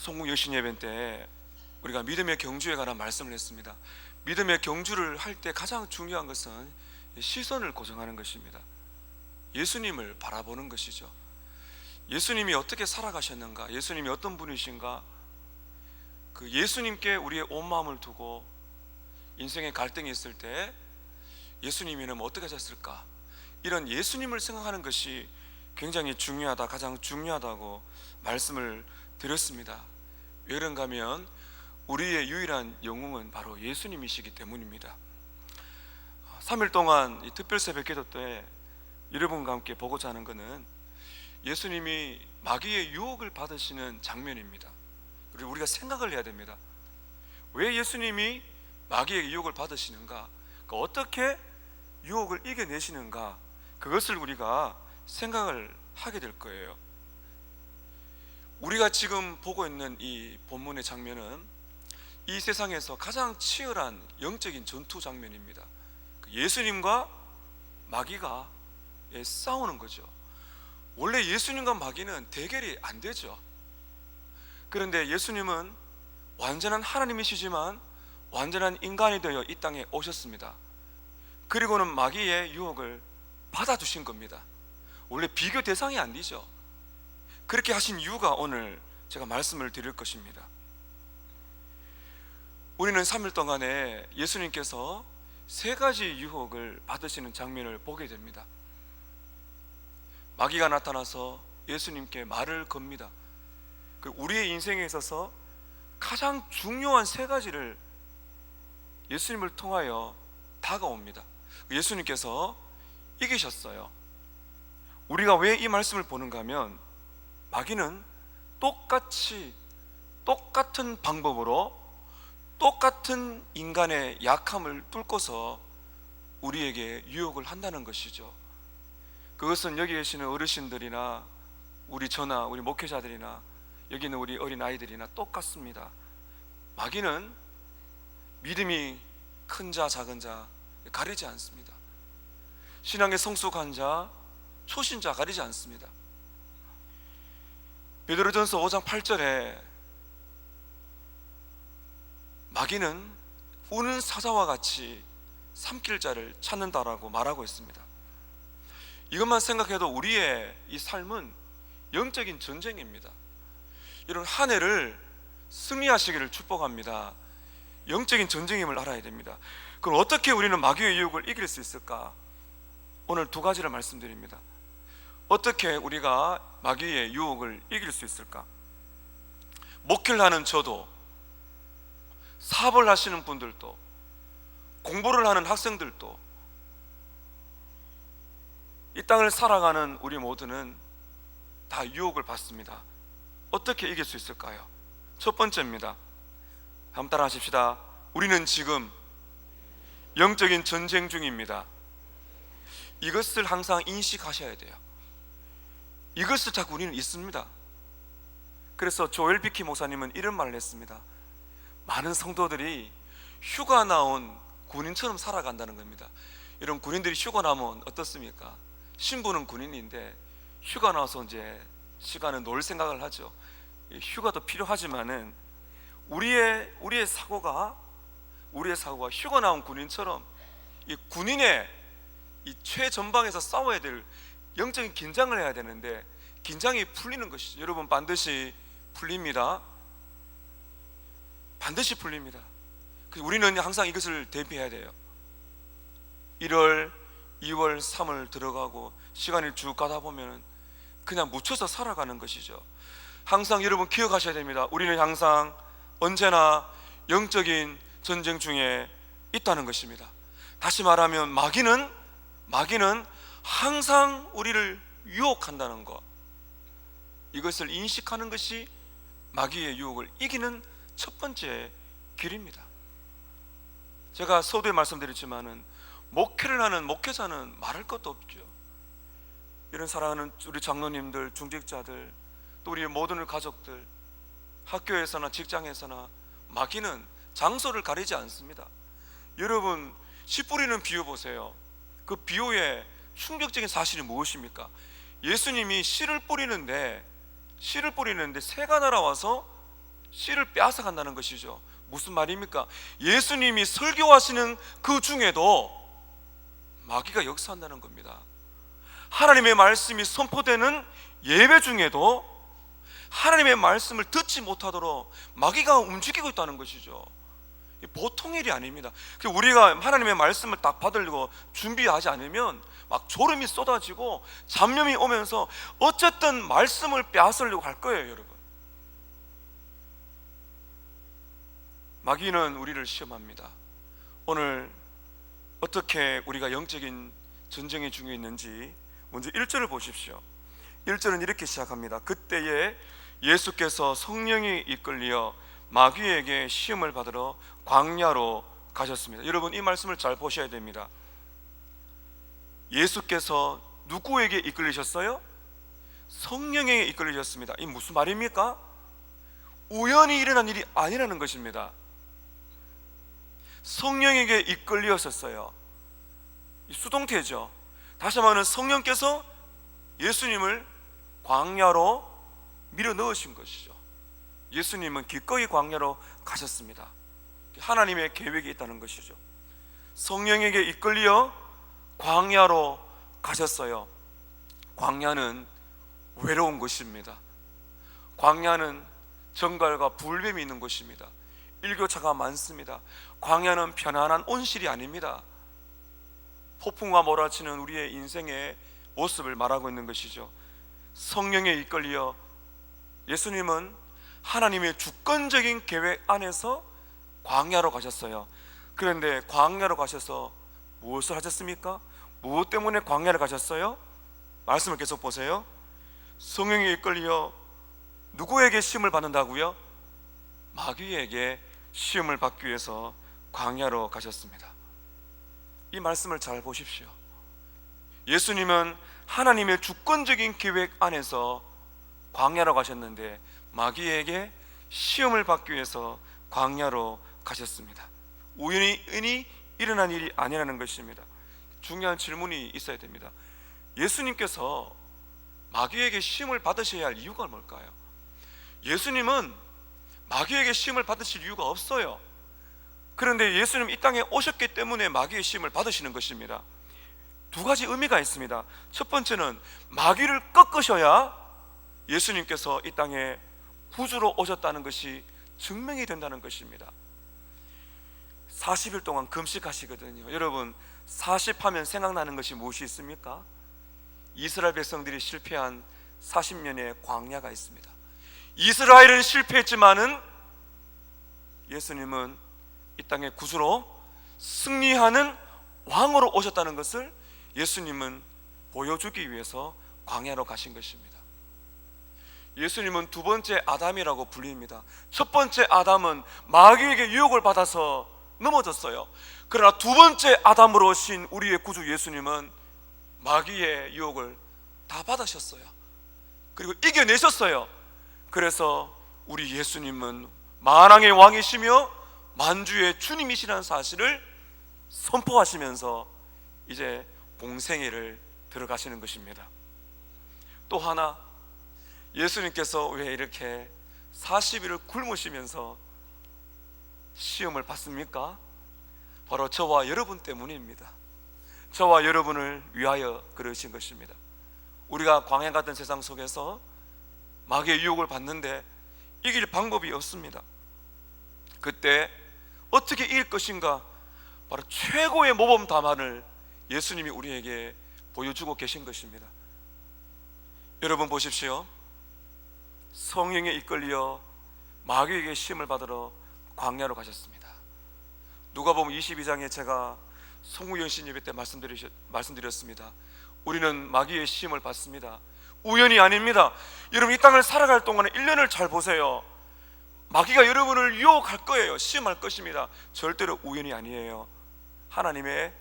송국 여신예배 때 우리가 믿음의 경주에 관한 말씀을 했습니다. 믿음의 경주를 할 때 가장 중요한 것은 시선을 고정하는 것입니다. 예수님을 바라보는 것이죠. 예수님이 어떻게 살아가셨는가, 예수님이 어떤 분이신가, 그 예수님께 우리의 온 마음을 두고 인생의 갈등이 있을 때 예수님이면 어떻게 하셨을까, 이런 예수님을 생각하는 것이 굉장히 중요하다, 가장 중요하다고 말씀을 드렸습니다. 왜 그런가 하면 우리의 유일한 영웅은 바로 예수님이시기 때문입니다. 3일 동안 이 특별 새벽 기도 때 여러분과 함께 보고자 하는 것은 예수님이 마귀의 유혹을 받으시는 장면입니다. 그리고 우리가 생각을 해야 됩니다. 왜 예수님이 마귀의 유혹을 받으시는가, 어떻게 유혹을 이겨내시는가, 그것을 우리가 생각을 하게 될 거예요. 우리가 지금 보고 있는 이 본문의 장면은 이 세상에서 가장 치열한 영적인 전투 장면입니다. 예수님과 마귀가 싸우는 거죠. 원래 예수님과 마귀는 대결이 안 되죠. 그런데 예수님은 완전한 하나님이시지만 완전한 인간이 되어 이 땅에 오셨습니다. 그리고는 마귀의 유혹을 받아주신 겁니다. 원래 비교 대상이 아니죠. 그렇게 하신 이유가 오늘 제가 말씀을 드릴 것입니다. 우리는 3일 동안에 예수님께서 3가지 유혹을 받으시는 장면을 보게 됩니다. 마귀가 나타나서 예수님께 말을 겁니다. 우리의 인생에 있어서 가장 중요한 3가지를 예수님을 통하여 다가옵니다. 예수님께서 이기셨어요. 우리가 왜 이 말씀을 보는가 하면 마귀는 똑같은 방법으로 똑같은 인간의 약함을 뚫고서 우리에게 유혹을 한다는 것이죠. 그것은 여기 계시는 어르신들이나 저나 우리 목회자들이나 여기 있는 우리 어린아이들이나 똑같습니다. 마귀는 믿음이 큰 자 작은 자 가리지 않습니다. 신앙의 성숙한 자 초신자 가리지 않습니다. 베드로전서 5장 8절에 마귀는 우는 사자와 같이 삼킬 자를 찾는다라고 말하고 있습니다. 이것만 생각해도 우리의 이 삶은 영적인 전쟁입니다. 이런 한 해를 승리하시기를 축복합니다. 영적인 전쟁임을 알아야 됩니다. 그럼 어떻게 우리는 마귀의 유혹을 이길 수 있을까? 오늘 2가지를 말씀드립니다. 어떻게 우리가 마귀의 유혹을 이길 수 있을까? 목회를 하는 저도, 사업을 하시는 분들도, 공부를 하는 학생들도, 이 땅을 살아가는 우리 모두는 다 유혹을 받습니다. 어떻게 이길 수 있을까요? 첫 번째입니다. 한번 따라 하십시다. 우리는 지금 영적인 전쟁 중입니다. 이것을 항상 인식하셔야 돼요. 이것을 자꾸 우리는 잊습니다. 그래서 조엘 비키 목사님은 이런 말을 했습니다. 많은 성도들이 휴가 나온 군인처럼 살아간다는 겁니다. 이런 군인들이 휴가 나면 어떻습니까? 신부는 군인인데 휴가 나와서 이제 시간은 놀 생각을 하죠. 휴가도 필요하지만은 우리의 사고가 휴가 나온 군인처럼 이 군인의 이 최전방에서 싸워야 될 영적인 긴장을 해야 되는데 긴장이 풀리는 것이죠. 여러분, 반드시 풀립니다. 반드시 풀립니다. 우리는 항상 이것을 대비해야 돼요. 1월, 2월, 3월 들어가고 시간이 쭉 가다 보면 그냥 묻혀서 살아가는 것이죠. 항상 여러분 기억하셔야 됩니다. 우리는 항상 언제나 영적인 전쟁 중에 있다는 것입니다. 다시 말하면 마귀는 항상 우리를 유혹한다는 것, 이것을 인식하는 것이 마귀의 유혹을 이기는 첫 번째 길입니다. 제가 서두에 말씀드렸지만은 목회를 하는 목회자는 말할 것도 없죠. 이런 사랑하는 우리 장로님들, 중직자들, 또 우리 모든 가족들, 학교에서나 직장에서나 마귀는 장소를 가리지 않습니다. 여러분, 씨 뿌리는 비유 보세요. 그 비유의 충격적인 사실이 무엇입니까? 예수님이 씨를 뿌리는데 새가 날아와서 씨를 빼앗아 간다는 것이죠. 무슨 말입니까? 예수님이 설교하시는 그 중에도 마귀가 역사한다는 겁니다. 하나님의 말씀이 선포되는 예배 중에도 하나님의 말씀을 듣지 못하도록 마귀가 움직이고 있다는 것이죠. 보통 일이 아닙니다. 우리가 하나님의 말씀을 딱 받으려고 준비하지 않으면 막 졸음이 쏟아지고 잡념이 오면서 어쨌든 말씀을 빼앗으려고 할 거예요, 여러분. 마귀는 우리를 시험합니다. 오늘 어떻게 우리가 영적인 전쟁이 중요했는지 먼저 1절을 보십시오. 1절은 이렇게 시작합니다. 그때에 예수께서 성령이 이끌려 마귀에게 시험을 받으러 광야로 가셨습니다. 여러분, 이 말씀을 잘 보셔야 됩니다. 예수께서 누구에게 이끌리셨어요? 성령에게 이끌리셨습니다. 이 무슨 말입니까? 우연히 일어난 일이 아니라는 것입니다. 성령에게 이끌리셨어요. 수동태죠. 다시 말하면 성령께서 예수님을 광야로 밀어 넣으신 것이죠. 예수님은 기꺼이 광야로 가셨습니다. 하나님의 계획이 있다는 것이죠. 성령에게 이끌려 광야로 가셨어요. 광야는 외로운 곳입니다. 광야는 정갈과 불뱀이 있는 곳입니다. 일교차가 많습니다. 광야는 편안한 온실이 아닙니다. 폭풍과 몰아치는 우리의 인생의 모습을 말하고 있는 것이죠. 성령에 이끌려 예수님은 하나님의 주권적인 계획 안에서 광야로 가셨어요. 그런데 광야로 가셔서 무엇을 하셨습니까? 무엇 때문에 광야를 가셨어요? 말씀을 계속 보세요. 성령에 이끌려 누구에게 시험을 받는다고요? 마귀에게 시험을 받기 위해서 광야로 가셨습니다. 이 말씀을 잘 보십시오. 예수님은 하나님의 주권적인 계획 안에서 광야로 가셨는데 마귀에게 시험을 받기 위해서 광야로 가셨습니다. 우연히 일어난 일이 아니라는 것입니다. 중요한 질문이 있어야 됩니다. 예수님께서 마귀에게 시험을 받으셔야 할 이유가 뭘까요? 예수님은 마귀에게 시험을 받으실 이유가 없어요. 그런데 예수님 이 땅에 오셨기 때문에 마귀의 시험을 받으시는 것입니다. 두 가지 의미가 있습니다. 첫 번째는 마귀를 꺾으셔야 예수님께서 이 땅에 구주로 오셨다는 것이 증명이 된다는 것입니다. 40일 동안 금식하시거든요. 여러분, 40하면 생각나는 것이 무엇이 있습니까? 이스라엘 백성들이 실패한 40년의 광야가 있습니다. 이스라엘은 실패했지만은 예수님은 이 땅에 구주로 승리하는 왕으로 오셨다는 것을 예수님은 보여주기 위해서 광야로 가신 것입니다. 예수님은 두 번째 아담이라고 불립니다. 첫 번째 아담은 마귀에게 유혹을 받아서 넘어졌어요. 그러나 두 번째 아담으로 오신 우리의 구주 예수님은 마귀의 유혹을 다 받으셨어요. 그리고 이겨내셨어요. 그래서 우리 예수님은 만왕의 왕이시며 만주의 주님이시라는 사실을 선포하시면서 이제 공생애를 들어가시는 것입니다. 또 하나, 예수님께서 왜 이렇게 40일을 굶으시면서 시험을 받습니까? 바로 저와 여러분 때문입니다. 저와 여러분을 위하여 그러신 것입니다. 우리가 광야 같은 세상 속에서 마귀의 유혹을 받는데 이길 방법이 없습니다. 그때 어떻게 이길 것인가? 바로 최고의 모범 답안을 예수님이 우리에게 보여주고 계신 것입니다. 여러분 보십시오. 성령에 이끌려 마귀에게 시험을 받으러 광야로 가셨습니다. 누가복음 22장에 제가 송구영신 예배 때 말씀드렸습니다. 우리는 마귀의 시험을 받습니다. 우연이 아닙니다. 여러분, 이 땅을 살아갈 동안에 1년을 잘 보세요. 마귀가 여러분을 유혹할 거예요. 시험할 것입니다. 절대로 우연이 아니에요. 하나님의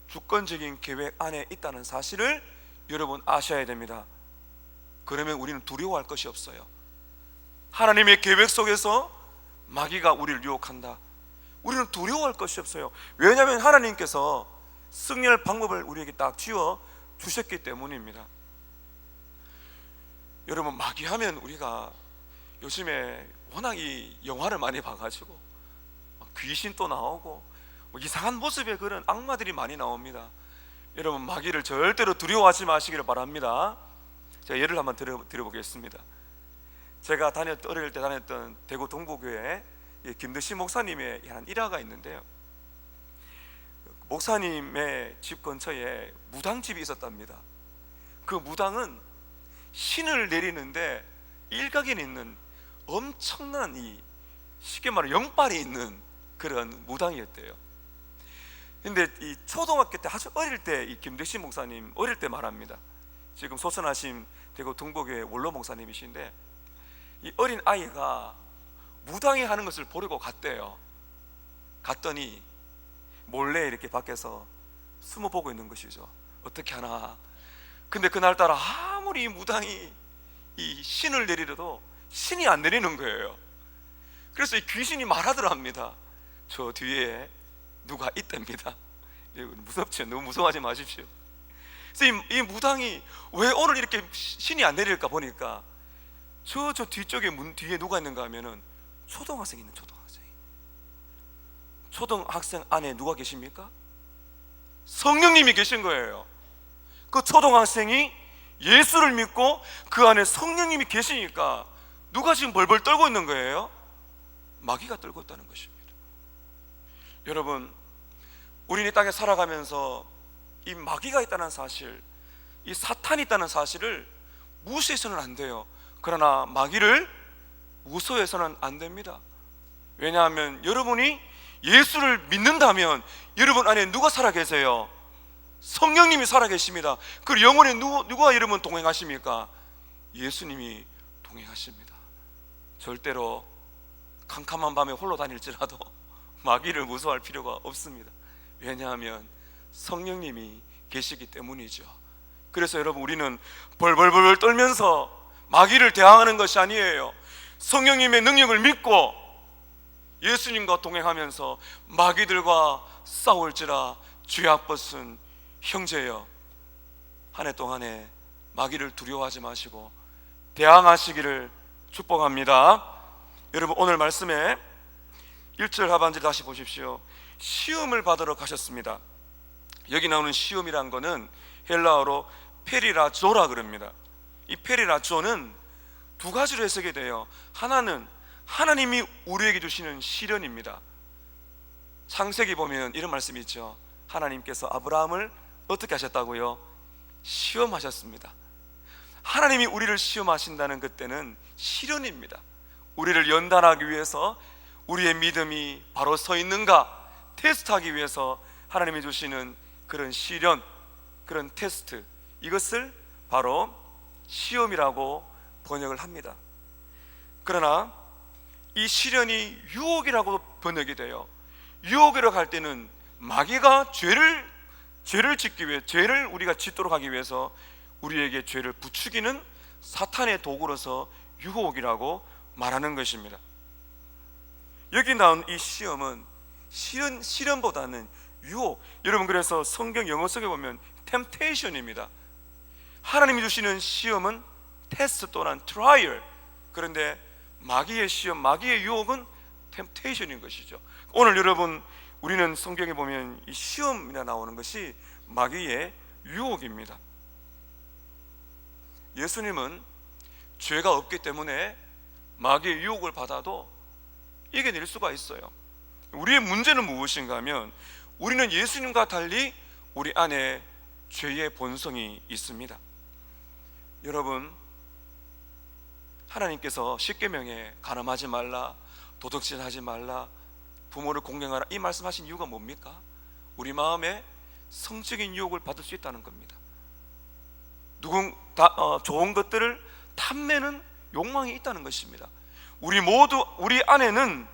주권적인 계획 안에 있다는 사실을 여러분 아셔야 됩니다. 그러면 우리는 두려워할 것이 없어요. 하나님의 계획 속에서 마귀가 우리를 유혹한다. 우리는 두려워할 것이 없어요. 왜냐하면 하나님께서 승리할 방법을 우리에게 딱 쥐어 주셨기 때문입니다. 여러분, 마귀하면 우리가 요즘에 워낙 이 영화를 많이 봐가지고 귀신 또 나오고 이상한 모습의 그런 악마들이 많이 나옵니다. 여러분, 마귀를 절대로 두려워하지 마시기를 바랍니다. 제가 예를 한번 드려보겠습니다. 제가 어릴 때 다녔던 대구 동부교회 김드신 목사님의 한 일화가 있는데요, 목사님의 집 근처에 무당집이 있었답니다. 그 무당은 신을 내리는데 일각에 있는 엄청난 쉽게 말하면 영빨이 있는 그런 무당이었대요. 근데 이 초등학교 때 아주 어릴 때 이 김대신 목사님 어릴 때 말합니다. 지금 소천하신 대구 동부교회 원로 목사님이신데, 이 어린 아이가 무당이 하는 것을 보려고 갔대요. 갔더니 몰래 이렇게 밖에서 숨어 보고 있는 것이죠. 어떻게 하나. 근데 그날따라 아무리 무당이 이 신을 내리려도 신이 안 내리는 거예요. 그래서 이 귀신이 말하더랍니다. 저 뒤에 누가 있답니다. 무섭죠? 너무 무서워하지 마십시오. 그래서 이 무당이 왜 오늘 이렇게 신이 안 내릴까 보니까 저 뒤쪽에 문 뒤에 누가 있는가 하면은 초등학생이 있는 초등학생. 초등학생 안에 누가 계십니까? 성령님이 계신 거예요. 그 초등학생이 예수를 믿고 그 안에 성령님이 계시니까 누가 지금 벌벌 떨고 있는 거예요? 마귀가 떨고 있다는 것입니다. 여러분, 우리는 이 땅에 살아가면서 이 마귀가 있다는 사실, 이 사탄이 있다는 사실을 무시해서는 안 돼요. 그러나 마귀를 무서워해서는 안 됩니다. 왜냐하면 여러분이 예수를 믿는다면 여러분 안에 누가 살아계세요? 성령님이 살아계십니다. 그 영혼에 누가 여러분 동행하십니까? 예수님이 동행하십니다. 절대로 캄캄한 밤에 홀로 다닐지라도 마귀를 무서워할 필요가 없습니다. 왜냐하면 성령님이 계시기 때문이죠. 그래서 여러분, 우리는 벌벌벌 떨면서 마귀를 대항하는 것이 아니에요. 성령님의 능력을 믿고 예수님과 동행하면서 마귀들과 싸울지라 죄악벗은 형제여, 한 해 동안에 마귀를 두려워하지 마시고 대항하시기를 축복합니다. 여러분, 오늘 말씀에 1절 하반절 다시 보십시오. 시험을 받으러 가셨습니다. 여기 나오는 시험이란 거는 헬라어로 페리라조라 그럽니다. 이 페리라조는 두 가지로 해석이 돼요. 하나는 하나님이 우리에게 주시는 시련입니다. 창세기 보면 이런 말씀이 있죠. 하나님께서 아브라함을 어떻게 하셨다고요? 시험하셨습니다. 하나님이 우리를 시험하신다는 그때는 시련입니다. 우리를 연단하기 위해서 우리의 믿음이 바로 서 있는가 테스트하기 위해서 하나님이 주시는 그런 시련, 그런 테스트, 이것을 바로 시험이라고 번역을 합니다. 그러나 이 시련이 유혹이라고 번역이 돼요. 유혹이라고 할 때는 마귀가 죄를 짓기 위해, 죄를 우리가 짓도록 하기 위해서 우리에게 죄를 부추기는 사탄의 도구로서 유혹이라고 말하는 것입니다. 여기 나온 이 시험은 시련보다는 유혹. 여러분, 그래서 성경 영어 속에 보면 temptation입니다. 하나님이 주시는 시험은 테스트 또는 트라이얼. 그런데 마귀의 시험, 마귀의 유혹은 temptation인 것이죠. 오늘 여러분, 우리는 성경에 보면 이 시험이나 나오는 것이 마귀의 유혹입니다. 예수님은 죄가 없기 때문에 마귀의 유혹을 받아도 이겨낼 수가 있어요. 우리의 문제는 무엇인가 하면 우리는 예수님과 달리 우리 안에 죄의 본성이 있습니다. 여러분, 하나님께서 십계명에 간음하지 말라, 도둑질하지 말라, 부모를 공경하라, 이 말씀하신 이유가 뭡니까? 우리 마음에 성적인 유혹을 받을 수 있다는 겁니다. 좋은 것들을 탐내는 욕망이 있다는 것입니다. 우리 안에는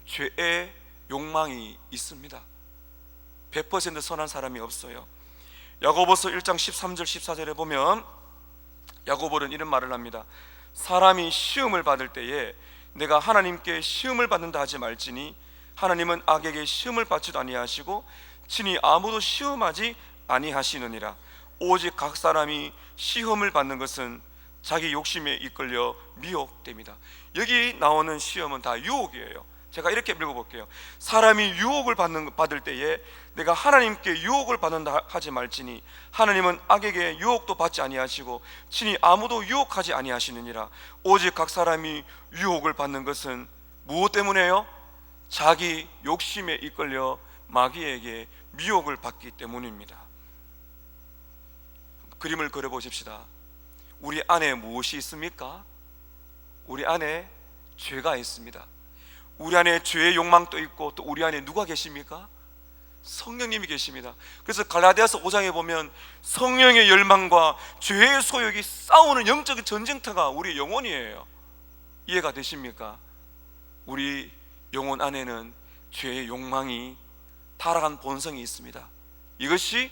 죄의 욕망이 있습니다. 100% 선한 사람이 없어요. 야고보서 1장 13절 14절에 보면 야고보는 이런 말을 합니다. 사람이 시험을 받을 때에 내가 하나님께 시험을 받는다 하지 말지니 하나님은 악에게 시험을 받지도 아니하시고 친히 아무도 시험하지 아니하시느니라. 오직 각 사람이 시험을 받는 것은 자기 욕심에 이끌려 미혹됩니다. 여기 나오는 시험은 다 유혹이에요. 제가 이렇게 읽어볼게요. 사람이 유혹을 받을 때에 내가 하나님께 유혹을 받는다 하지 말지니 하나님은 악에게 유혹도 받지 아니하시고 친히 아무도 유혹하지 아니하시느니라. 오직 각 사람이 유혹을 받는 것은 무엇 때문에요? 자기 욕심에 이끌려 마귀에게 미혹을 받기 때문입니다. 그림을 그려보십시다. 우리 안에 무엇이 있습니까? 우리 안에 죄가 있습니다. 우리 안에 죄의 욕망도 있고, 또 우리 안에 누가 계십니까? 성령님이 계십니다. 그래서 갈라디아서 5장에 보면 성령의 열망과 죄의 소욕이 싸우는 영적인 전쟁터가 우리 영혼이에요. 이해가 되십니까? 우리 영혼 안에는 죄의 욕망이 타락한 본성이 있습니다. 이것이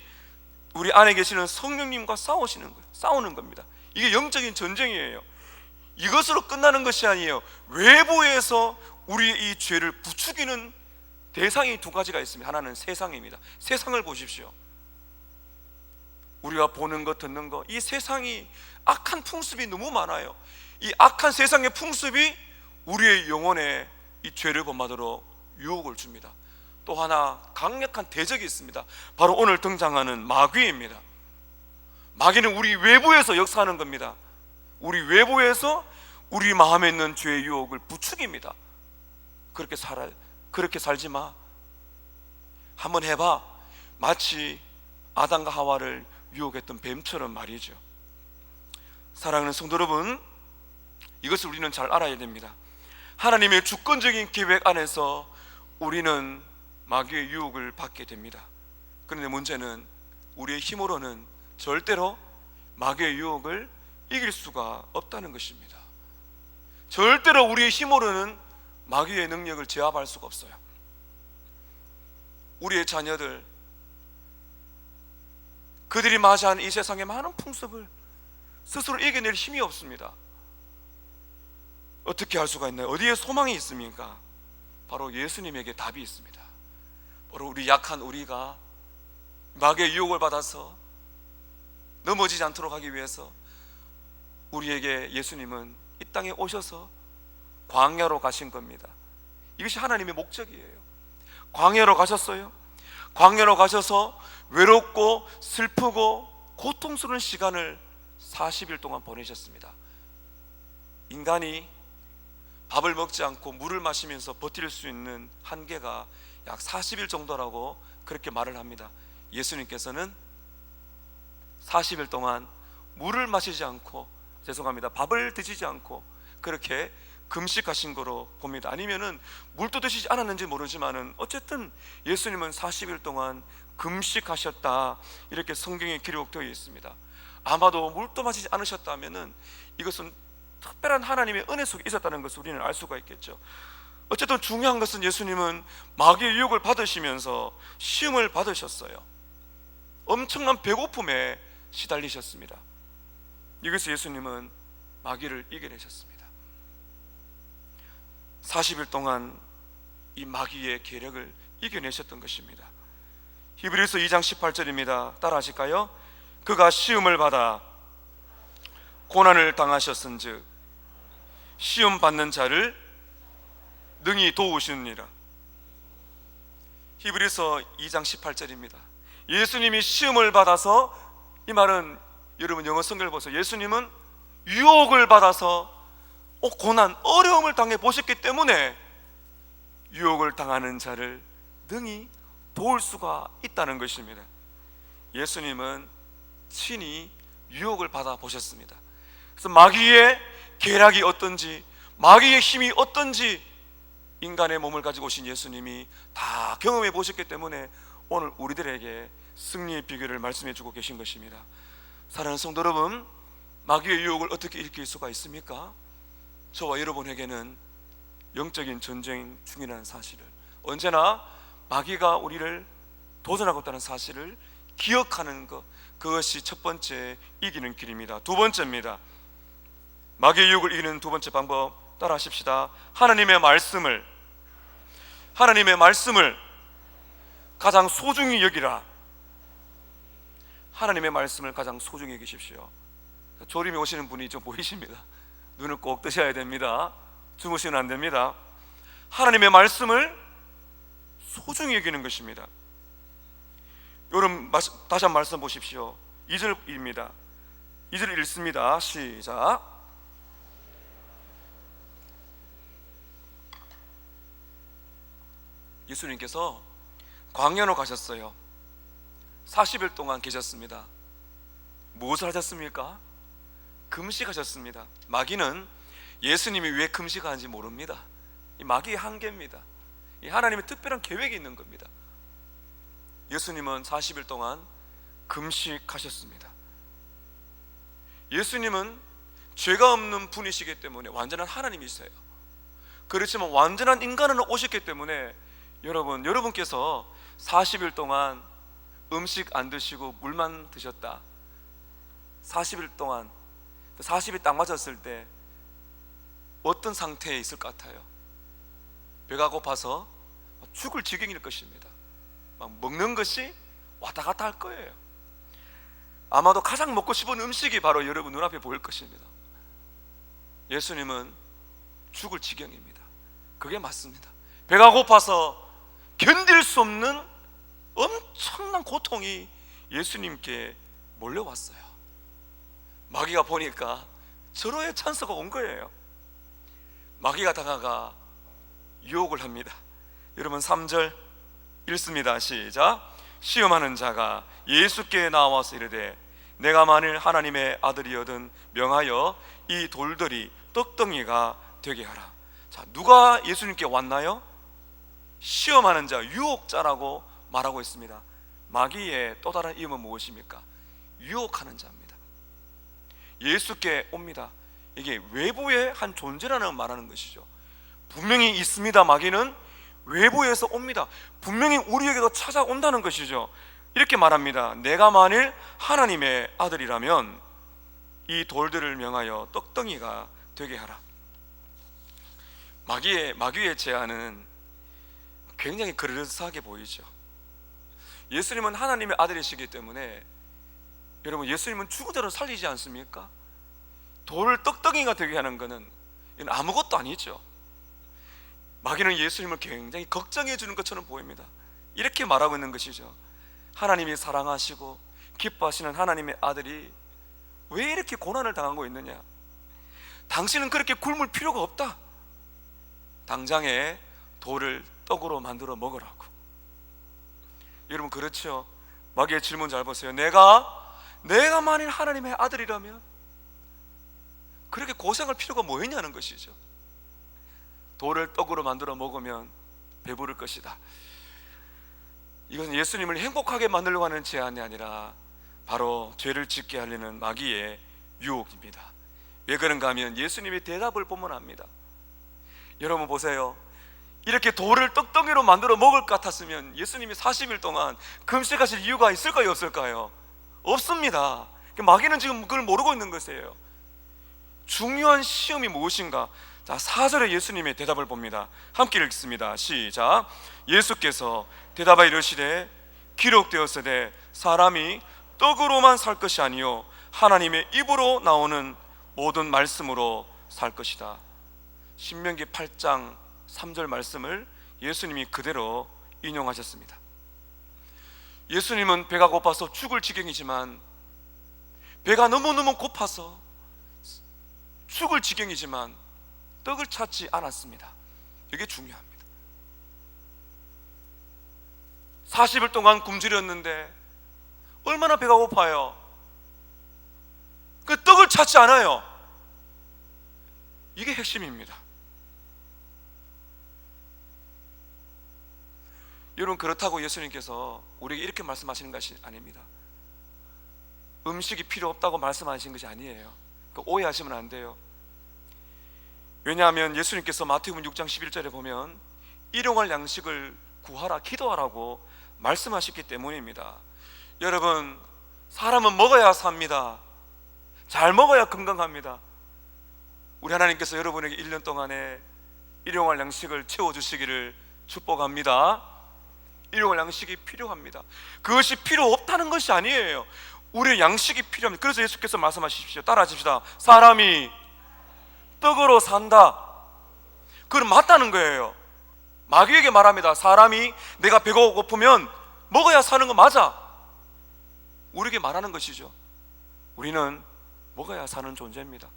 우리 안에 계시는 성령님과 싸우는 겁니다. 이게 영적인 전쟁이에요. 이것으로 끝나는 것이 아니에요. 외부에서 우리의 이 죄를 부추기는 대상이 두 가지가 있습니다. 하나는 세상입니다. 세상을 보십시오. 우리가 보는 것, 듣는 것, 이 세상이 악한 풍습이 너무 많아요. 이 악한 세상의 풍습이 우리의 영혼에 이 죄를 범하도록 유혹을 줍니다. 또 하나 강력한 대적이 있습니다. 바로 오늘 등장하는 마귀입니다. 마귀는 우리 외부에서 역사하는 겁니다. 우리 외부에서 우리 마음에 있는 죄의 유혹을 부추깁니다. 그렇게 살지 마. 한번 해봐. 마치 아담과 하와를 유혹했던 뱀처럼 말이죠. 사랑하는 성도 여러분, 이것을 우리는 잘 알아야 됩니다. 하나님의 주권적인 계획 안에서 우리는 마귀의 유혹을 받게 됩니다. 그런데 문제는 우리의 힘으로는 절대로 마귀의 유혹을 이길 수가 없다는 것입니다. 절대로 우리의 힘으로는 마귀의 능력을 제압할 수가 없어요. 우리의 자녀들, 그들이 맞이하는 이 세상의 많은 풍습을 스스로 이겨낼 힘이 없습니다. 어떻게 할 수가 있나요? 어디에 소망이 있습니까? 바로 예수님에게 답이 있습니다. 바로 우리 약한 우리가 마귀의 유혹을 받아서 넘어지지 않도록 하기 위해서 우리에게 예수님은 이 땅에 오셔서 광야로 가신 겁니다. 이것이 하나님의 목적이에요. 광야로 가셨어요. 광야로 가셔서 외롭고 슬프고 고통스러운 시간을 40일 동안 보내셨습니다. 인간이 밥을 먹지 않고 물을 마시면서 버틸 수 있는 한계가 약 40일 정도라고 그렇게 말을 합니다. 예수님께서는 40일 동안 물을 마시지 않고, 밥을 드시지 않고 그렇게 금식하신 거로 봅니다. 아니면은 물도 드시지 않았는지 모르지만은 어쨌든 예수님은 40일 동안 금식하셨다, 이렇게 성경에 기록되어 있습니다. 아마도 물도 마시지 않으셨다면은 이것은 특별한 하나님의 은혜 속에 있었다는 것을 우리는 알 수가 있겠죠. 어쨌든 중요한 것은 예수님은 마귀의 유혹을 받으시면서 시험을 받으셨어요. 엄청난 배고픔에 시달리셨습니다. 이것을 예수님은 마귀를 이겨내셨습니다. 40일 동안 이 마귀의 계략을 이겨내셨던 것입니다. 히브리서 2장 18절입니다. 따라 하실까요? 그가 시험을 받아 고난을 당하셨은즉 시험 받는 자를 능히 도우시느니라. 히브리서 2장 18절입니다. 예수님이 시험을 받아서, 이 말은 여러분 영어 성경을 보세요. 예수님은 유혹을 받아서 고난, 어려움을 당해 보셨기 때문에 유혹을 당하는 자를 능히 도울 수가 있다는 것입니다. 예수님은 친히 유혹을 받아 보셨습니다. 그래서 마귀의 계략이 어떤지, 마귀의 힘이 어떤지 인간의 몸을 가지고 오신 예수님이 다 경험해 보셨기 때문에 오늘 우리들에게 승리의 비결을 말씀해 주고 계신 것입니다. 사랑하는 성도 여러분, 마귀의 유혹을 어떻게 일으킬 수가 있습니까? 저와 여러분에게는 영적인 전쟁 중이라는 사실을, 언제나 마귀가 우리를 도전하고 있다는 사실을 기억하는 것, 그것이 첫 번째 이기는 길입니다. 두 번째입니다. 마귀의 유혹을 이기는 두 번째 방법, 따라 하십시다. 하나님의 말씀을 가장 소중히 여기라. 하나님의 말씀을 가장 소중히 여기십시오. 졸음이 오시는 분이 좀 보이십니다. 눈을 꼭 뜨셔야 됩니다. 주무시면 안 됩니다. 하나님의 말씀을 소중히 여기는 것입니다. 여러분 다시 한번 말씀 보십시오. 2절입니다. 2절 읽습니다. 시작. 예수님께서 광야로 가셨어요. 40일 동안 계셨습니다. 무엇을 하셨습니까? 금식하셨습니다. 마귀는 예수님이 왜 금식하는지 모릅니다. 이 마귀의 한계입니다. 이 하나님의 특별한 계획이 있는 겁니다. 예수님은 40일 동안 금식하셨습니다. 예수님은 죄가 없는 분이시기 때문에 완전한 하나님이세요. 그렇지만 완전한 인간으로 오셨기 때문에 여러분께서 40일 동안 음식 안 드시고 물만 드셨다. 40일 동안 40이 딱 맞았을 때 어떤 상태에 있을 것 같아요? 배가 고파서 죽을 지경일 것입니다. 막 먹는 것이 왔다 갔다 할 거예요. 아마도 가장 먹고 싶은 음식이 바로 여러분 눈앞에 보일 것입니다. 예수님은 죽을 지경입니다. 그게 맞습니다. 배가 고파서 견딜 수 없는 엄청난 고통이 예수님께 몰려왔어요. 마귀가 보니까 절호의 찬스가 온 거예요. 마귀가 다가가 유혹을 합니다. 여러분 3절 읽습니다. 시작. 시험하는 자가 예수께 나와서 이르되 내가 만일 하나님의 아들이거든 명하여 이 돌들이 떡덩이가 되게 하라. 자, 누가 예수님께 왔나요? 시험하는 자, 유혹자라고 말하고 있습니다. 마귀의 또 다른 이름은 무엇입니까? 유혹하는 자입니다. 예수께 옵니다. 이게 외부의 한 존재라는 말하는 것이죠. 분명히 있습니다. 마귀는 외부에서 옵니다. 분명히 우리에게도 찾아온다는 것이죠. 이렇게 말합니다. 내가 만일 하나님의 아들이라면 이 돌들을 명하여 떡덩이가 되게 하라. 마귀의 제안은 굉장히 그럴싸하게 보이죠. 예수님은 하나님의 아들이시기 때문에 여러분 예수님은 죽은 자를 살리지 않습니까? 돌을 떡덩이가 되게 하는 것은 이건 아무것도 아니죠. 마귀는 예수님을 굉장히 걱정해 주는 것처럼 보입니다. 이렇게 말하고 있는 것이죠. 하나님이 사랑하시고 기뻐하시는 하나님의 아들이 왜 이렇게 고난을 당하고 있느냐? 당신은 그렇게 굶을 필요가 없다. 당장에 돌을 떡으로 만들어 먹으라고. 여러분 그렇죠? 마귀의 질문 잘 보세요. 내가 만일 하나님의 아들이라면 그렇게 고생할 필요가 뭐 있냐는 것이죠. 돌을 떡으로 만들어 먹으면 배부를 것이다. 이것은 예수님을 행복하게 만들려고 하는 제안이 아니라 바로 죄를 짓게 하려는 마귀의 유혹입니다. 왜 그런가 하면 예수님의 대답을 보면 압니다. 여러분 보세요. 이렇게 돌을 떡덩이로 만들어 먹을 것 같았으면 예수님이 40일 동안 금식하실 이유가 있을까요? 없을까요? 없습니다. 마귀는 지금 그걸 모르고 있는 것이에요. 중요한 시험이 무엇인가? 자, 4절에 예수님의 대답을 봅니다. 함께 읽습니다. 시작. 예수께서 대답하여 이르시되 기록되었으되 사람이 떡으로만 살 것이 아니요 하나님의 입으로 나오는 모든 말씀으로 살 것이다. 신명기 8장 3절 말씀을 예수님이 그대로 인용하셨습니다. 예수님은 배가 고파서 죽을 지경이지만 배가 너무너무 고파서 죽을 지경이지만 떡을 찾지 않았습니다. 이게 중요합니다. 40일 동안 굶주렸는데 얼마나 배가 고파요. 그 떡을 찾지 않아요. 이게 핵심입니다. 여러분 그렇다고 예수님께서 우리에게 이렇게 말씀하시는 것이 아닙니다. 음식이 필요 없다고 말씀하신 것이 아니에요. 오해하시면 안 돼요. 왜냐하면 예수님께서 마태복음 6장 11절에 보면 일용할 양식을 구하라 기도하라고 말씀하셨기 때문입니다. 여러분 사람은 먹어야 삽니다. 잘 먹어야 건강합니다. 우리 하나님께서 여러분에게 1년 동안에 일용할 양식을 채워주시기를 축복합니다. 일용할 양식이 필요합니다. 그것이 필요 없다는 것이 아니에요. 우리의 양식이 필요합니다. 그래서 예수께서 말씀하십시오. 따라하십시다. 사람이 떡으로 산다. 그건 맞다는 거예요. 마귀에게 말합니다. 사람이 내가 배가 고프면 먹어야 사는 거 맞아. 우리에게 말하는 것이죠. 우리는 먹어야 사는 존재입니다.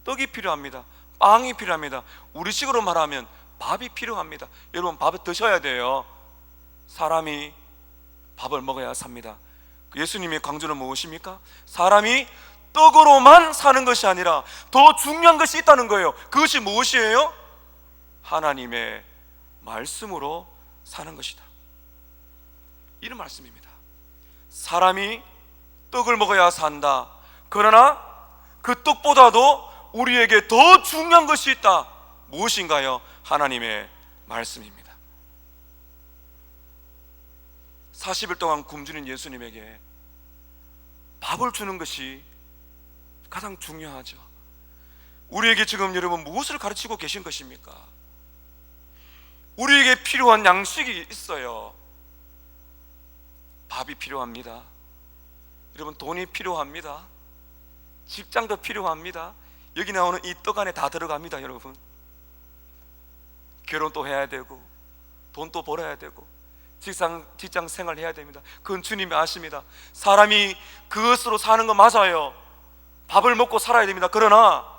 떡이 필요합니다. 빵이 필요합니다. 우리식으로 말하면 밥이 필요합니다. 여러분, 밥을 드셔야 돼요. 사람이 밥을 먹어야 삽니다. 예수님의 강조는 무엇입니까? 사람이 떡으로만 사는 것이 아니라 더 중요한 것이 있다는 거예요. 그것이 무엇이에요? 하나님의 말씀으로 사는 것이다. 이런 말씀입니다. 사람이 떡을 먹어야 산다. 그러나 그 떡보다도 우리에게 더 중요한 것이 있다. 무엇인가요? 하나님의 말씀입니다. 40일 동안 굶주린 예수님에게 밥을 주는 것이 가장 중요하죠. 우리에게 지금 여러분 무엇을 가르치고 계신 것입니까? 우리에게 필요한 양식이 있어요. 밥이 필요합니다. 여러분, 돈이 필요합니다. 직장도 필요합니다. 여기 나오는 이 떡 안에 다 들어갑니다. 여러분, 결혼도 해야 되고 돈도 벌어야 되고 직장 생활 해야 됩니다. 그건 주님이 아십니다. 사람이 그것으로 사는 거 맞아요. 밥을 먹고 살아야 됩니다. 그러나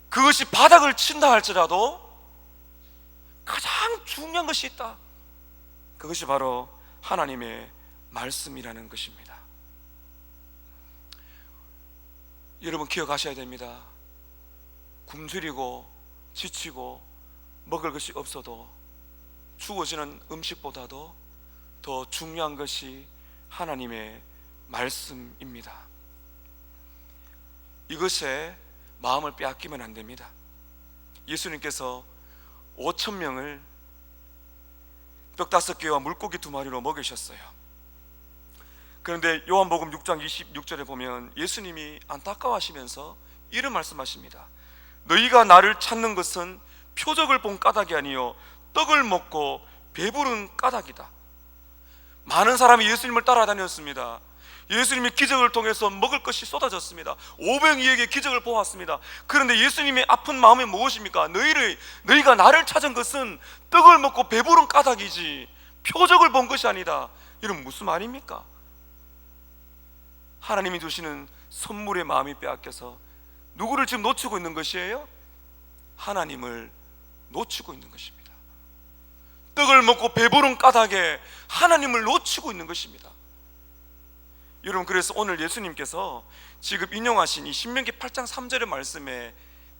그것이 바닥을 친다 할지라도 가장 중요한 것이 있다. 그것이 바로 하나님의 말씀이라는 것입니다. 여러분, 기억하셔야 됩니다. 굶주리고 지치고 먹을 것이 없어도 주어지는 음식보다도 더 중요한 것이 하나님의 말씀입니다. 이것에 마음을 빼앗기면 안 됩니다. 예수님께서 5,000명을 떡 5개와 물고기 2마리로 먹이셨어요. 그런데 요한복음 6장 26절에 보면 예수님이 안타까워하시면서 이런 말씀하십니다. 너희가 나를 찾는 것은 표적을 본 까닭이 아니요 떡을 먹고 배부른 까닭이다. 많은 사람이 예수님을 따라다녔습니다. 예수님이 기적을 통해서 먹을 것이 쏟아졌습니다. 500이에게 기적을 보았습니다. 그런데 예수님의 아픈 마음이 무엇입니까? 너희가 나를 찾은 것은 떡을 먹고 배부른 까닭이지 표적을 본 것이 아니다. 이런 무슨 말입니까? 하나님이 주시는 선물의 마음이 빼앗겨서 누구를 지금 놓치고 있는 것이에요? 하나님을 놓치고 있는 것입니다. 떡을 먹고 배부른 까닭에 하나님을 놓치고 있는 것입니다. 여러분, 그래서 오늘 예수님께서 지금 인용하신 이 신명기 8장 3절의 말씀의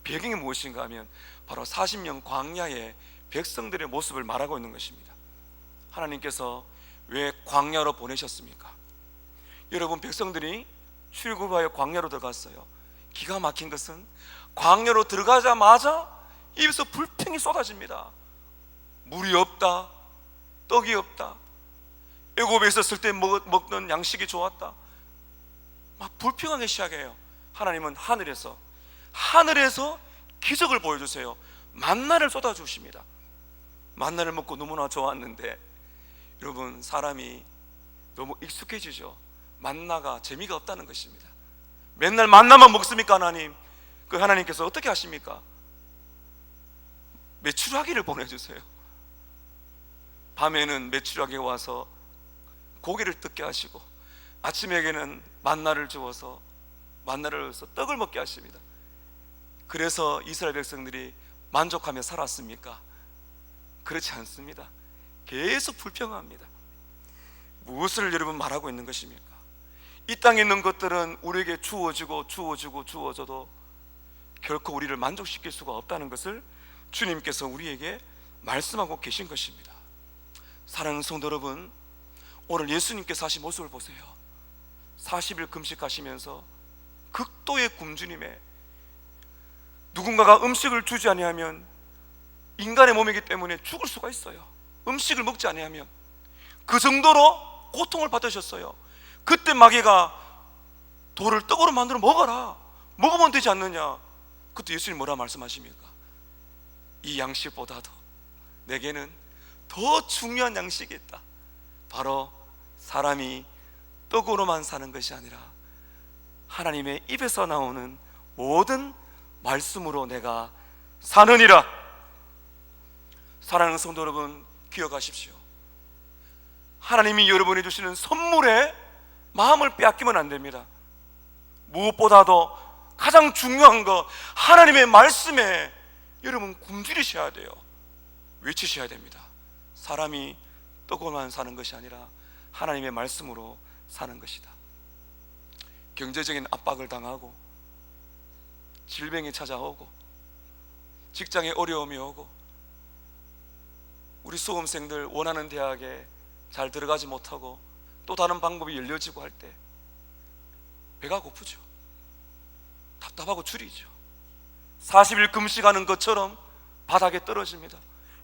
배경이 무엇인가 하면 바로 40년 광야의 백성들의 모습을 말하고 있는 것입니다. 하나님께서 왜 광야로 보내셨습니까? 여러분, 백성들이 출애굽하여 광야로 들어갔어요. 기가 막힌 것은 광야로 들어가자마자 입에서 불평이 쏟아집니다. 물이 없다, 떡이 없다, 애굽에 있었을 때 먹던 양식이 좋았다, 막 불평하기 시작해요. 하나님은 하늘에서 기적을 보여주세요. 만나를 쏟아주십니다. 만나를 먹고 너무나 좋았는데 여러분, 사람이 너무 익숙해지죠. 만나가 재미가 없다는 것입니다. 맨날 만나만 먹습니까? 하나님, 그 하나님께서 어떻게 하십니까? 메추라기를 보내주세요. 밤에는 메추라기가 와서 고기를 뜯게 하시고 아침에게는 만나를 주어서 떡을 먹게 하십니다. 그래서 이스라엘 백성들이 만족하며 살았습니까? 그렇지 않습니다. 계속 불평합니다. 무엇을 여러분 말하고 있는 것입니까? 이 땅에 있는 것들은 우리에게 주어져도 결코 우리를 만족시킬 수가 없다는 것을 주님께서 우리에게 말씀하고 계신 것입니다. 사랑하는 성도 여러분, 오늘 예수님께서 하신 모습을 보세요. 40일 금식하시면서 극도의 굶주림에 누군가가 음식을 주지 아니하면 인간의 몸이기 때문에 죽을 수가 있어요. 음식을 먹지 아니하면 그 정도로 고통을 받으셨어요. 그때 마귀가 돌을 떡으로 만들어 먹어라, 먹으면 되지 않느냐. 그때 예수님 뭐라 말씀하십니까? 이 양식보다도 내게는 더 중요한 양식이 있다. 바로 사람이 떡으로만 사는 것이 아니라 하나님의 입에서 나오는 모든 말씀으로 내가 사느니라. 사랑하는 성도 여러분, 기억하십시오. 하나님이 여러분이 주시는 선물에 마음을 빼앗기면 안 됩니다. 무엇보다도 가장 중요한 거, 하나님의 말씀에 여러분 굶주리셔야 돼요. 외치셔야 됩니다. 사람이 떡으로만 사는 것이 아니라 하나님의 말씀으로 사는 것이다. 경제적인 압박을 당하고 질병이 찾아오고 직장에 어려움이 오고 우리 수험생들 원하는 대학에 잘 들어가지 못하고 또 다른 방법이 열려지고 할 때 배가 고프죠. 답답하고 줄이죠. 40일 금식하는 것처럼 바닥에 떨어집니다.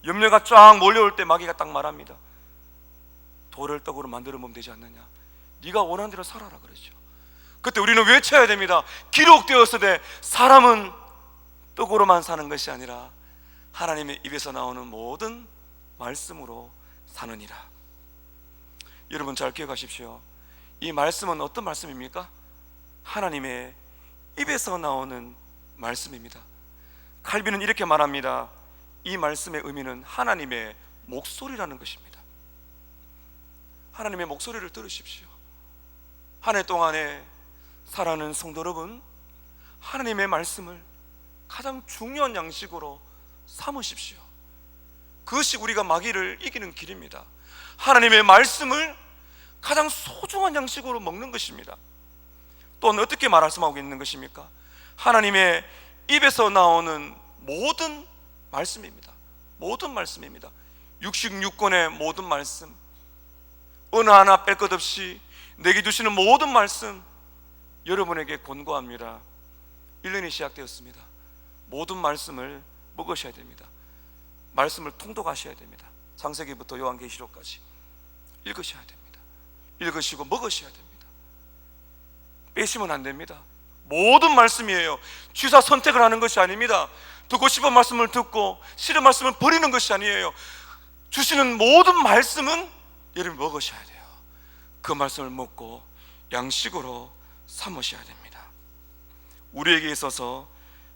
염려가 쫙 몰려올 때 마귀가 딱 말합니다. 돌을 떡으로 만들어 보면 되지 않느냐. 네가 원하는 대로 살아라 그러죠. 그때 우리는 외쳐야 됩니다. 기록되었으되 사람은 떡으로만 사는 것이 아니라 하나님의 입에서 나오는 모든 말씀으로 사느니라. 여러분 잘 기억하십시오. 이 말씀은 어떤 말씀입니까? 하나님의 입에서 나오는 말씀입니다. 칼빈은 이렇게 말합니다. 이 말씀의 의미는 하나님의 목소리라는 것입니다. 하나님의 목소리를 들으십시오. 한 해 동안에 사랑하는 성도 여러분, 하나님의 말씀을 가장 중요한 양식으로 삼으십시오. 그것이 우리가 마귀를 이기는 길입니다. 하나님의 말씀을 가장 소중한 양식으로 먹는 것입니다. 또는 어떻게 말씀하고 있는 것입니까? 하나님의 입에서 나오는 모든 말씀입니다. 모든 말씀입니다. 66권의 모든 말씀, 어느 하나 뺄 것 없이 내게 주시는 모든 말씀, 여러분에게 권고합니다. 1년이 시작되었습니다. 모든 말씀을 먹으셔야 됩니다. 말씀을 통독하셔야 됩니다. 창세기부터 요한계시록까지 읽으셔야 됩니다. 읽으시고 먹으셔야 됩니다. 빼시면 안 됩니다. 모든 말씀이에요. 취사 선택을 하는 것이 아닙니다. 듣고 싶은 말씀을 듣고 싫은 말씀을 버리는 것이 아니에요. 주시는 모든 말씀은 여러분 먹으셔야 돼요. 그 말씀을 먹고 양식으로 삼으셔야 됩니다. 우리에게 있어서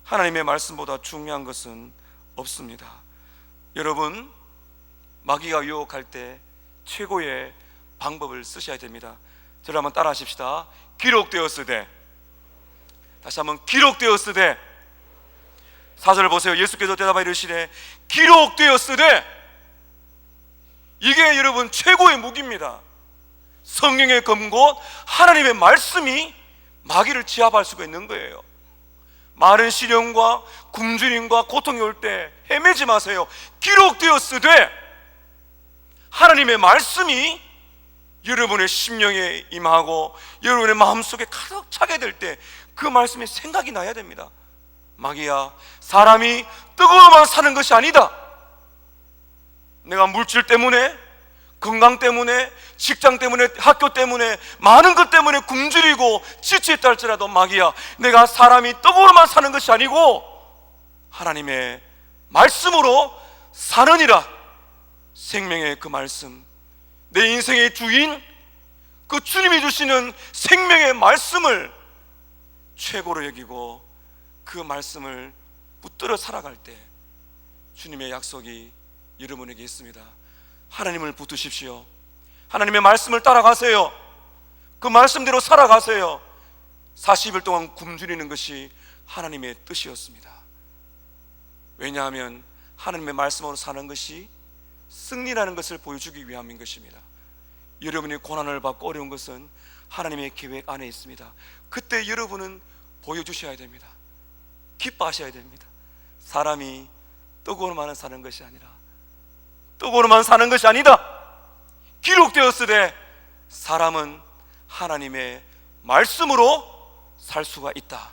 하나님의 말씀보다 중요한 것은 없습니다. 여러분, 마귀가 유혹할 때 최고의 방법을 쓰셔야 됩니다. 저를 한번 따라 하십시다. 기록되었으되, 다시 한번 기록되었으되. 4절을 보세요. 예수께서 대답하여 이르시되 기록되었으되. 이게 여러분 최고의 무기입니다. 성령의 검곧 하나님의 말씀이 마귀를 제압할 수가 있는 거예요. 마른 시련과 굶주림과 고통이 올 때 헤매지 마세요. 기록되었으되, 하나님의 말씀이 여러분의 심령에 임하고 여러분의 마음속에 가득 차게 될 때 그 말씀이 생각이 나야 됩니다. 마귀야, 사람이 떡으로만 사는 것이 아니다. 내가 물질 때문에, 건강 때문에, 직장 때문에, 학교 때문에, 많은 것 때문에 굶주리고 지쳐있다 할지라도 마귀야, 내가 사람이 떡으로만 사는 것이 아니고 하나님의 말씀으로 사느니라. 생명의 그 말씀, 내 인생의 주인 그 주님이 주시는 생명의 말씀을 최고로 여기고 그 말씀을 붙들어 살아갈 때 주님의 약속이 여러분에게 있습니다. 하나님을 붙드십시오. 하나님의 말씀을 따라가세요. 그 말씀대로 살아가세요. 40일 동안 굶주리는 것이 하나님의 뜻이었습니다. 왜냐하면 하나님의 말씀으로 사는 것이 승리라는 것을 보여주기 위함인 것입니다. 여러분이 고난을 받고 어려운 것은 하나님의 계획 안에 있습니다. 그때 여러분은 보여주셔야 됩니다. 기뻐하셔야 됩니다. 사람이 떡으로만 사는 것이 아니라, 떡으로만 사는 것이 아니다. 기록되었으되 사람은 하나님의 말씀으로 살 수가 있다.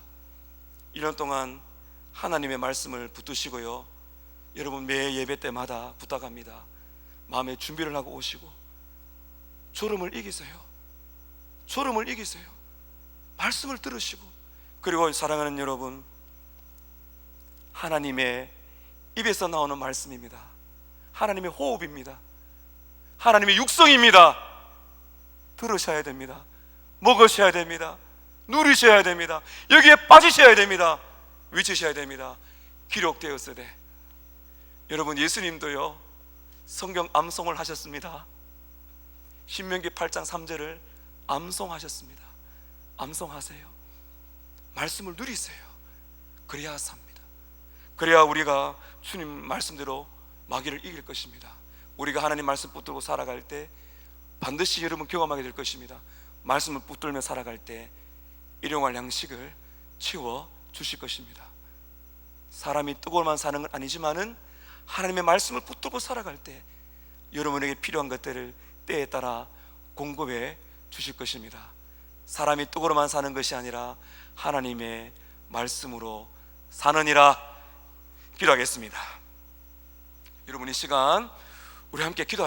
1년 동안 하나님의 말씀을 붙드시고요, 여러분 매 예배 때마다 부탁합니다. 마음의 준비를 하고 오시고 졸음을 이기세요. 졸음을 이기세요. 말씀을 들으시고, 그리고 사랑하는 여러분, 하나님의 입에서 나오는 말씀입니다. 하나님의 호흡입니다. 하나님의 육성입니다. 들으셔야 됩니다. 먹으셔야 됩니다. 누리셔야 됩니다. 여기에 빠지셔야 됩니다. 외치셔야 됩니다. 기록되었으되. 여러분, 예수님도요 성경 암송을 하셨습니다. 신명기 8장 3절을 암송하셨습니다. 암송하세요. 말씀을 누리세요. 그래야 삽니다. 그래야 우리가 주님 말씀대로 마귀를 이길 것입니다. 우리가 하나님 말씀 붙들고 살아갈 때 반드시 여러분 경험하게 될 것입니다. 말씀을 붙들며 살아갈 때 일용할 양식을 채워 주실 것입니다. 사람이 뜨거워만 사는 건 아니지만은 하나님의 말씀을 붙들고 살아갈 때 여러분에게 필요한 것들을 때에 따라 공급해 주실 것입니다. 사람이 뜨거워만 사는 것이 아니라 하나님의 말씀으로 사느니라. 기도하겠습니다. 여러분, 이 시간 우리 함께 기도하십시오.